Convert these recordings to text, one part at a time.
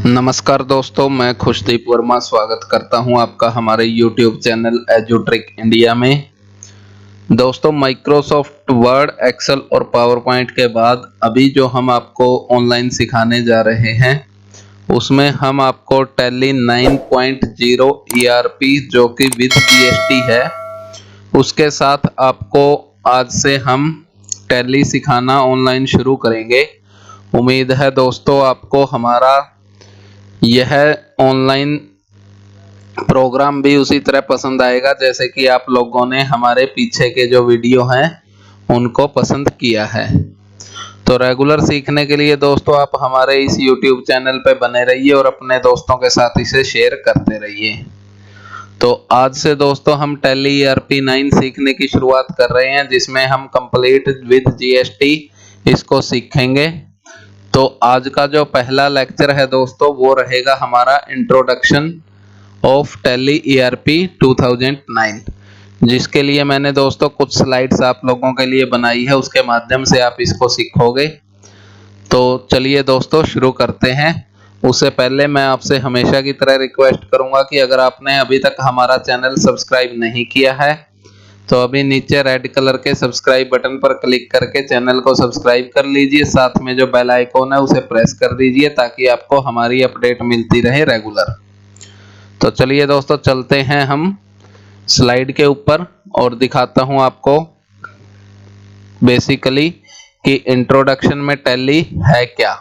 नमस्कार दोस्तों, मैं खुशदीप वर्मा स्वागत करता हूं आपका हमारे YouTube चैनल एजुट्रिक इंडिया में। दोस्तों, माइक्रोसॉफ्ट वर्ड, एक्सेल और पावर पॉइंट के बाद अभी जो हम आपको ऑनलाइन सिखाने जा रहे हैं उसमें हम आपको टैली 9.0 ERP जो कि विद GST है, उसके साथ आपको आज से हम टैली सिखाना ऑनलाइन शुरू करेंगे। उम्मीद है दोस्तों आपको हमारा यह ऑनलाइन प्रोग्राम भी उसी तरह पसंद आएगा जैसे कि आप लोगों ने हमारे पीछे के जो वीडियो हैं उनको पसंद किया है। तो रेगुलर सीखने के लिए दोस्तों आप हमारे इस YouTube चैनल पे बने रहिए और अपने दोस्तों के साथ इसे शेयर करते रहिए। तो आज से दोस्तों हम टैली ERP 9 सीखने की शुरुआत कर रहे हैं, जिसमें हम कंप्लीट विद GST इसको सीखेंगे। तो आज का जो पहला लेक्चर है दोस्तों वो रहेगा हमारा इंट्रोडक्शन ऑफ टैली ERP 2009, जिसके लिए मैंने दोस्तों कुछ स्लाइड्स आप लोगों के लिए बनाई है, उसके माध्यम से आप इसको सीखोगे। तो चलिए दोस्तों शुरू करते हैं। उससे पहले मैं आपसे हमेशा की तरह रिक्वेस्ट करूंगा कि अगर आपने अभी तक हमारा चैनल सब्सक्राइब नहीं किया है तो अभी नीचे रेड कलर के सब्सक्राइब बटन पर क्लिक करके चैनल को सब्सक्राइब कर लीजिए। साथ में जो बेल आइकॉन है उसे प्रेस कर दीजिए ताकि आपको हमारी अपडेट मिलती रहे रेगुलर। तो चलिए दोस्तों चलते हैं हम स्लाइड के ऊपर और दिखाता हूं आपको बेसिकली कि इंट्रोडक्शन में टैली है क्या।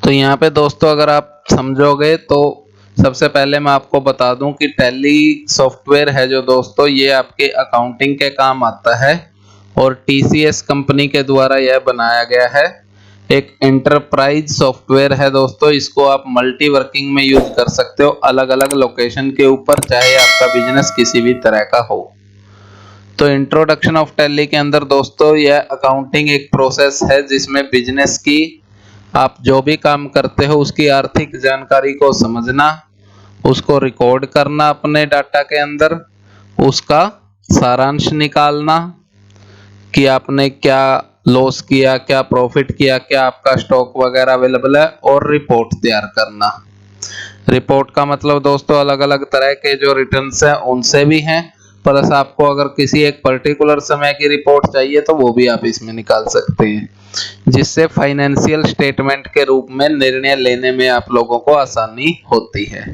तो यहाँ पे दोस्तों अगर आप समझोगे तो सबसे पहले मैं आपको बता दूं कि टैली सॉफ्टवेयर है जो दोस्तों ये आपके अकाउंटिंग के काम आता है और TCS कंपनी के द्वारा यह बनाया गया है। एक एंटरप्राइज सॉफ्टवेयर है दोस्तों, इसको आप मल्टी वर्किंग में यूज कर सकते हो अलग अलग लोकेशन के ऊपर, चाहे आपका बिजनेस किसी भी तरह का हो। तो इंट्रोडक्शन ऑफ टैली के अंदर दोस्तों यह अकाउंटिंग एक प्रोसेस है जिसमें बिजनेस की आप जो भी काम करते हो उसकी आर्थिक जानकारी को समझना, उसको रिकॉर्ड करना अपने डाटा के अंदर, उसका सारांश निकालना कि आपने क्या लॉस किया, क्या प्रॉफिट किया, क्या आपका स्टॉक वगैरह अवेलेबल है, और रिपोर्ट तैयार करना। रिपोर्ट का मतलब दोस्तों अलग अलग तरह के जो रिटर्न्स हैं उनसे भी हैं, प्लस आपको अगर किसी एक पर्टिकुलर समय की रिपोर्ट चाहिए तो वो भी आप इसमें निकाल सकते हैं, जिससे फाइनेंशियल स्टेटमेंट के रूप में निर्णय लेने में आप लोगों को आसानी होती है।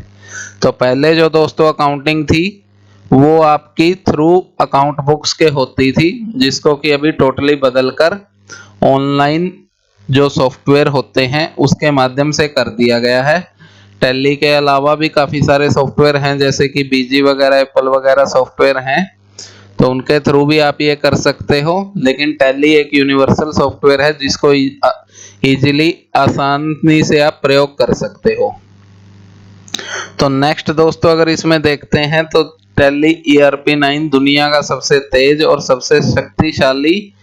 तो पहले जो दोस्तों अकाउंटिंग थी वो आपकी थ्रू अकाउंट बुक्स के होती थी, जिसको कि अभी टोटली बदलकर ऑनलाइन जो सॉफ्टवेयर होते हैं उसके माध्यम से कर दिया गया है। टैली के अलावा भी काफी सारे सॉफ्टवेयर हैं जैसे कि बीजी वगैरह, एप्पल वगैरह सॉफ्टवेयर हैं, तो उनके थ्रू भी आप ये कर सकते हो। लेकिन टैली एक यूनिवर्सल सॉफ्टवेयर है जिसको इजीली आसानी से आप प्रयोग कर सकते हो। तो नेक्स्ट दोस्तों अगर इसमें देखते हैं तो टैली ERP 9 दुनिया का सबसे तेज और सबसे शक्तिशाली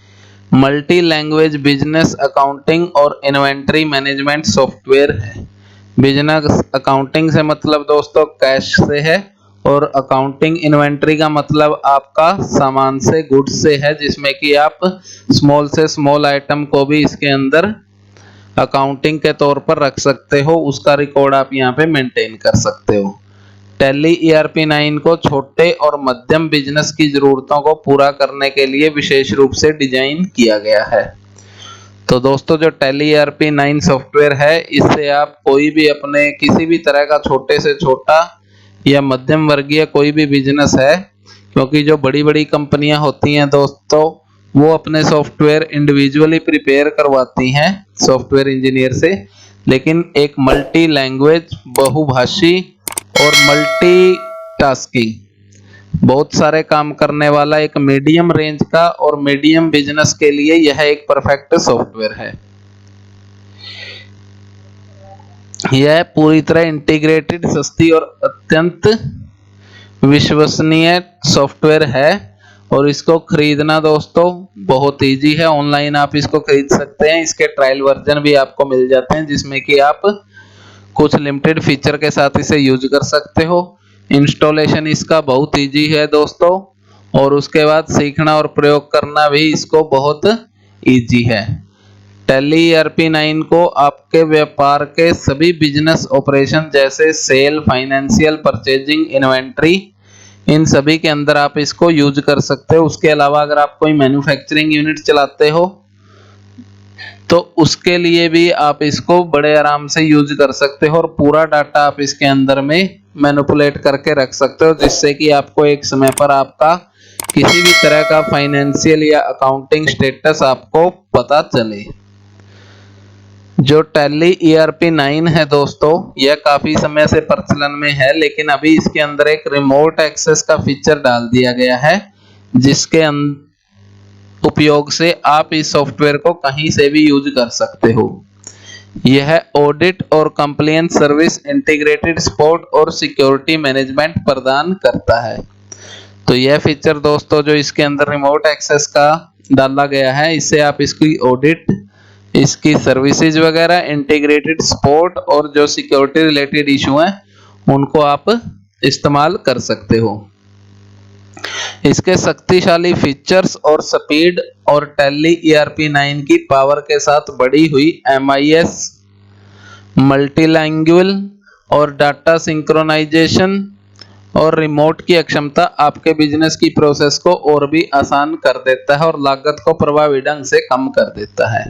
मल्टी लैंग्वेज बिजनेस अकाउंटिंग और इन्वेंटरी मैनेजमेंट सॉफ्टवेयर है। बिजनेस अकाउंटिंग से मतलब दोस्तों कैश से है, और अकाउंटिंग इन्वेंटरी का मतलब आपका सामान से, गुड्स से है, जिसमें कि आप स्मॉल से स्मॉल आइटम को भी इसके अंदर अकाउंटिंग के तौर पर रख सकते हो, उसका रिकॉर्ड आप यहाँ पे मेंटेन कर सकते हो। टैली ERP 9 को छोटे और मध्यम बिजनेस की जरूरतों को पूरा करने के लिए विशेष रूप से डिजाइन किया गया है। तो दोस्तों जो टैली ERP 9 सॉफ्टवेयर है इससे आप कोई भी अपने किसी भी तरह का छोटे से छोटा या मध्यम वर्गीय कोई भी बिजनेस है, क्योंकि जो बड़ी बड़ी कंपनियां होती हैं दोस्तों वो अपने सॉफ्टवेयर इंडिविजुअली प्रिपेयर करवाती हैं सॉफ्टवेयर इंजीनियर से, लेकिन एक मल्टी लैंग्वेज, बहुभाषी और मल्टी टास्किंग, बहुत सारे काम करने वाला एक मीडियम रेंज का और मीडियम बिजनेस के लिए यह एक परफेक्ट सॉफ्टवेयर है। यह पूरी तरह इंटीग्रेटेड, सस्ती और अत्यंत विश्वसनीय सॉफ्टवेयर है, और इसको खरीदना दोस्तों बहुत इजी है। ऑनलाइन आप इसको खरीद सकते हैं, इसके ट्रायल वर्जन भी आपको मिल जाते हैं जिसमें कि आप कुछ लिमिटेड फीचर के साथ इसे यूज कर सकते हो। इंस्टॉलेशन इसका बहुत इजी है दोस्तों, और उसके बाद सीखना और प्रयोग करना भी इसको बहुत इजी है। टैली ERP 9 को आपके व्यापार के सभी बिजनेस ऑपरेशन जैसे सेल, फाइनेंशियल, परचेजिंग, इन्वेंट्री, इन सभी के अंदर आप इसको यूज कर सकते हो। उसके अलावा अगर आप कोई मैन्युफैक्चरिंग यूनिट चलाते हो तो उसके लिए भी आप इसको बड़े आराम से यूज कर सकते हो और पूरा डाटा आप इसके अंदर में मैनिपुलेट करके रख सकते हो, जिससे कि आपको एक समय पर आपका किसी भी तरह का फाइनेंशियल या अकाउंटिंग स्टेटस आपको पता चले। जो टैली ERP 9 है दोस्तों, यह काफी समय से प्रचलन में है, लेकिन अभी इसके अंदर एक रिमोट एक्सेस का फीचर डाल दिया गया है, जिसके उपयोग से आप इस सॉफ्टवेयर को कहीं से भी यूज कर सकते हो। यह ऑडिट और कंप्लायंस सर्विस, इंटीग्रेटेड सपोर्ट और सिक्योरिटी मैनेजमेंट प्रदान करता है। तो यह फीचर दोस्तों जो इसके अंदर रिमोट एक्सेस का डाला गया है, इससे आप इसकी ऑडिट, इसकी सर्विसेज वगैरह, इंटीग्रेटेड सपोर्ट और जो सिक्योरिटी रिलेटेड इशू हैं उनको आप इस्तेमाल कर सकते हो। इसके शक्तिशाली फीचर्स और स्पीड और टैली ERP 9 की पावर के साथ बढ़ी हुई MIS, मल्टीलैंग्युअल और डाटा सिंक्रोनाइजेशन और रिमोट की अक्षमता आपके बिजनेस की प्रोसेस को और भी आसान कर देता है और लागत को प्रभावी ढंग से कम कर देता है।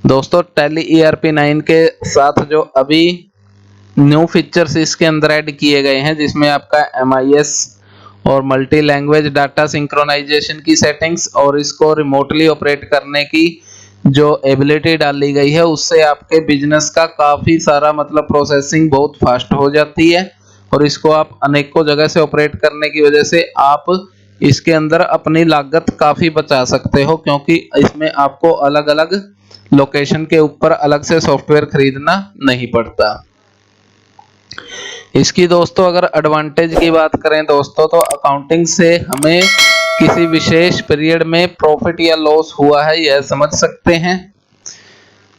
दोस्तों टैली ERP 9 के साथ जो अभी न्यू फीचर्स इसके अंदर ऐड किए गए हैं, जिसमें आपका MIS और मल्टी लैंग्वेज डाटा सिंक्रोनाइजेशन की सेटिंग्स और इसको रिमोटली ऑपरेट करने की जो एबिलिटी डाली गई है, उससे आपके बिजनेस का काफी सारा मतलब प्रोसेसिंग बहुत फास्ट हो जाती है और इसको आप अनेकों जगह से ऑपरेट करने की वजह से आप इसके अंदर अपनी लागत काफी बचा सकते हो, क्योंकि इसमें आपको अलग अलग लोकेशन के ऊपर अलग से सॉफ्टवेयर खरीदना नहीं पड़ता। इसकी दोस्तों अगर एडवांटेज की बात करें दोस्तों, तो अकाउंटिंग से हमें किसी विशेष पीरियड में प्रॉफिट या लॉस हुआ है यह समझ सकते हैं।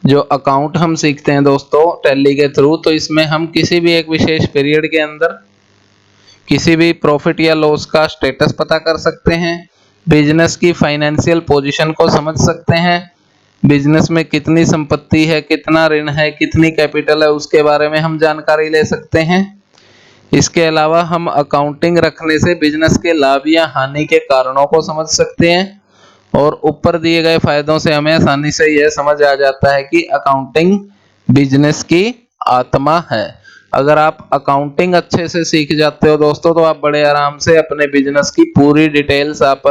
जो अकाउंट हम सीखते हैं दोस्तों टैली के थ्रू, तो इसमें हम किसी भी एक विशेष पीरियड के अंदर किसी भी प्रॉफिट या लॉस का स्टेटस पता कर सकते हैं, बिजनेस की फाइनेंशियल पोजीशन को समझ सकते हैं, बिजनेस में कितनी संपत्ति है, कितना ऋण है, कितनी कैपिटल है, उसके बारे में हम जानकारी ले सकते हैं। इसके अलावा हम अकाउंटिंग रखने से बिजनेस के लाभ या हानि के कारणों को समझ सकते हैं और ऊपर दिए गए फायदों से हमें आसानी से यह समझ आ जाता है कि अकाउंटिंग बिजनेस की आत्मा है। अगर आप अकाउंटिंग अच्छे से सीख जाते हो दोस्तों, तो आप बड़े आराम से अपने बिजनेस की पूरी डिटेल्स आप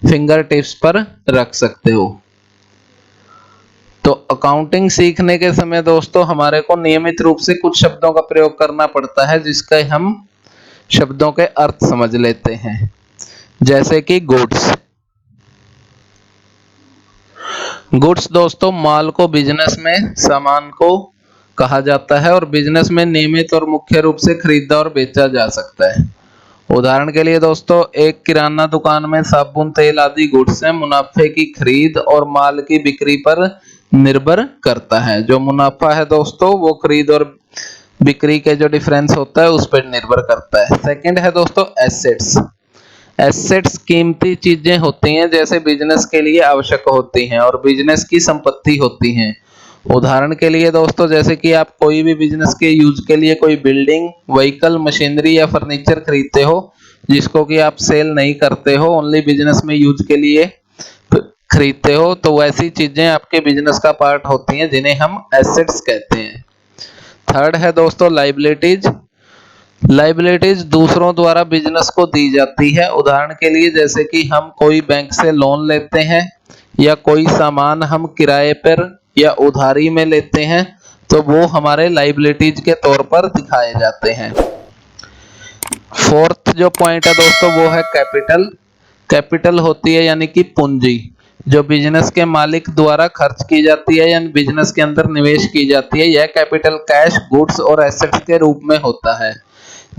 फिंगर टिप्स पर रख सकते हो। तो अकाउंटिंग सीखने के समय दोस्तों हमारे को नियमित रूप से कुछ शब्दों का प्रयोग करना पड़ता है, जिसका हम शब्दों के अर्थ समझ लेते हैं। जैसे कि गुड्स। गुड्स दोस्तों माल को बिजनेस में सामान को कहा जाता है और बिजनेस में नियमित और मुख्य रूप से खरीदा और बेचा जा सकता है। उदाहरण के लिए दोस्तों एक किराना दुकान में साबुन, तेल आदि गुड्स है। मुनाफे की खरीद और माल की बिक्री पर निर्भर करता है। जो मुनाफा है दोस्तों वो खरीद और बिक्री के जो डिफरेंस होता है उस पर निर्भर करता है। सेकंड है दोस्तों एसेट्स। एसेट्स कीमती चीजें होती हैं जैसे बिजनेस के लिए आवश्यक होती हैं और बिजनेस की संपत्ति होती हैं। उदाहरण के लिए दोस्तों जैसे कि आप कोई भी बिजनेस के यूज के लिए कोई बिल्डिंग, व्हीकल, मशीनरी या फर्नीचर खरीदते हो जिसको कि आप सेल नहीं करते हो, ओनली बिजनेस में यूज के लिए खरीदते हो, तो वैसी चीजें आपके बिजनेस का पार्ट होती हैं जिन्हें हम एसेट्स कहते हैं। थर्ड है दोस्तों लायबिलिटीज। लायबिलिटीज दूसरों द्वारा बिजनेस को दी जाती है। उदाहरण के लिए जैसे कि हम कोई बैंक से लोन लेते हैं या कोई सामान हम किराए पर या उधारी में लेते हैं, तो वो हमारे लायबिलिटीज के तौर पर दिखाए जाते हैं। फोर्थ जो पॉइंट है दोस्तों वो है कैपिटल। कैपिटल होती है यानी कि पूंजी, जो बिजनेस के मालिक द्वारा खर्च की जाती है या बिजनेस के अंदर निवेश की जाती है। यह कैपिटल कैश, गुड्स और एसेट्स के रूप में होता है,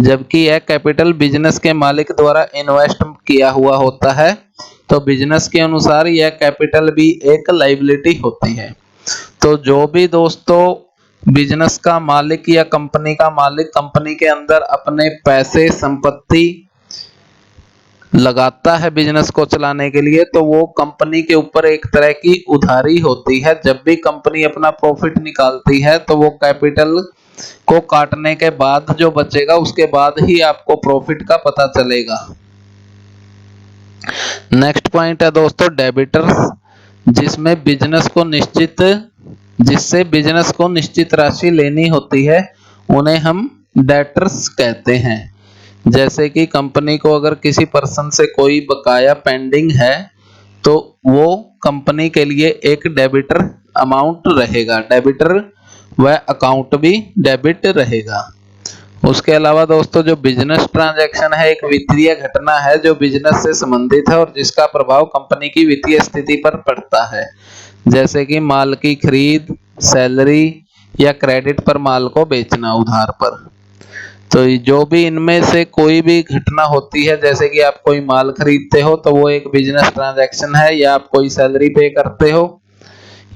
जबकि यह कैपिटल बिजनेस के मालिक द्वारा इन्वेस्ट किया हुआ होता है। तो बिजनेस के अनुसार यह कैपिटल भी एक लायबिलिटी होती है। तो जो भी दोस्तों बिजनेस का मालिक या कंपनी का मालिक कंपनी के अंदर अपने पैसे, संपत्ति लगाता है बिजनेस को चलाने के लिए, तो वो कंपनी के ऊपर एक तरह की उधारी होती है। जब भी कंपनी अपना प्रॉफिट निकालती है तो वो कैपिटल को काटने के बाद जो बचेगा उसके बाद ही आपको प्रॉफिट का पता चलेगा। नेक्स्ट पॉइंट है दोस्तों डेबिटर्स, जिससे बिजनेस को निश्चित राशि लेनी होती है, उन्हें हम डेटर्स कहते हैं। जैसे कि कंपनी को अगर किसी पर्सन से कोई बकाया पेंडिंग है तो वो कंपनी के लिए एक डेबिटर अमाउंट रहेगा, डेबिटर वह अकाउंट भी डेबिट रहेगा। उसके अलावा दोस्तों जो बिजनेस ट्रांजैक्शन है एक वित्तीय घटना है जो बिजनेस से संबंधित है और जिसका प्रभाव कंपनी की वित्तीय स्थिति पर पड़ता है, जैसे कि माल की खरीद, सैलरी या क्रेडिट पर माल को बेचना उधार पर। तो जो भी इनमें से कोई भी घटना होती है, जैसे कि आप कोई माल खरीदते हो तो वो एक बिजनेस ट्रांजैक्शन है, या आप कोई सैलरी पे करते हो,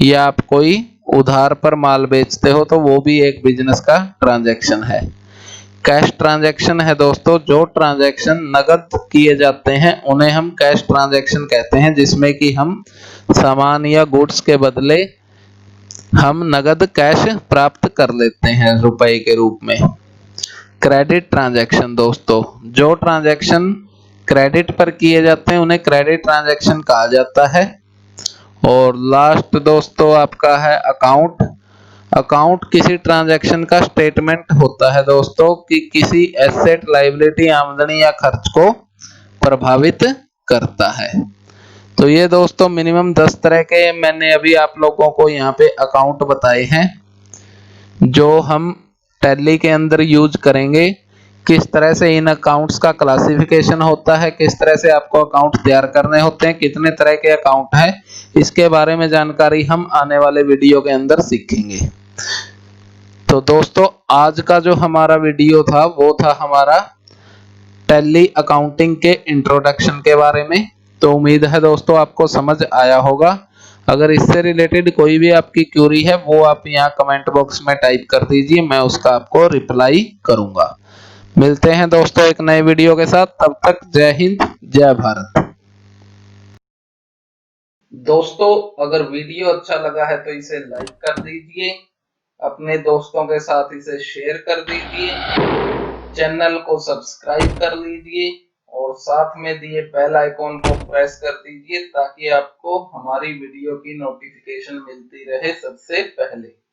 या आप कोई उधार पर माल बेचते हो तो वो भी एक बिजनेस का ट्रांजैक्शन है। कैश ट्रांजैक्शन है दोस्तों, जो ट्रांजैक्शन नगद किए जाते हैं उन्हें हम कैश ट्रांजैक्शन कहते हैं, जिसमें कि हम सामान या गुड्स के बदले हम नगद कैश प्राप्त कर लेते हैं रुपए के रूप में। क्रेडिट ट्रांजैक्शन दोस्तों, जो ट्रांजैक्शन क्रेडिट पर किए जाते हैं उन्हें क्रेडिट ट्रांजैक्शन कहा जाता है। और लास्ट दोस्तों आपका है अकाउंट। अकाउंट किसी ट्रांजैक्शन का स्टेटमेंट होता है दोस्तों कि किसी एसेट, लायबिलिटी, आमदनी या खर्च को प्रभावित करता है। तो ये दोस्तों मिनिमम 10 तरह के मैंने अभी आप लोगों को यहाँ पे अकाउंट बताए हैं जो हम टैली के अंदर यूज करेंगे। किस तरह से इन अकाउंट्स का क्लासिफिकेशन होता है, किस तरह से आपको अकाउंट तैयार करने होते हैं, कितने तरह के अकाउंट हैं, इसके बारे में जानकारी हम आने वाले वीडियो के अंदर सीखेंगे। तो दोस्तों आज का जो हमारा वीडियो था वो था हमारा टैली अकाउंटिंग के इंट्रोडक्शन के बारे में। तो उम्मीद है दोस्तों आपको समझ आया होगा। अगर इससे रिलेटेड कोई भी आपकी क्यूरी है वो आप यहाँ कमेंट बॉक्स में टाइप कर दीजिए, मैं उसका आपको रिप्लाई करूंगा। मिलते हैं दोस्तों एक नए वीडियो के साथ, तब तक जय हिंद जय भारत। दोस्तों अगर वीडियो अच्छा लगा है तो इसे लाइक कर दीजिए, अपने दोस्तों के साथ इसे शेयर कर दीजिए, चैनल को सब्सक्राइब कर लीजिए और साथ में दिए बेल आइकॉन को प्रेस कर दीजिए ताकि आपको हमारी वीडियो की नोटिफिकेशन मिलती रहे सबसे पहले।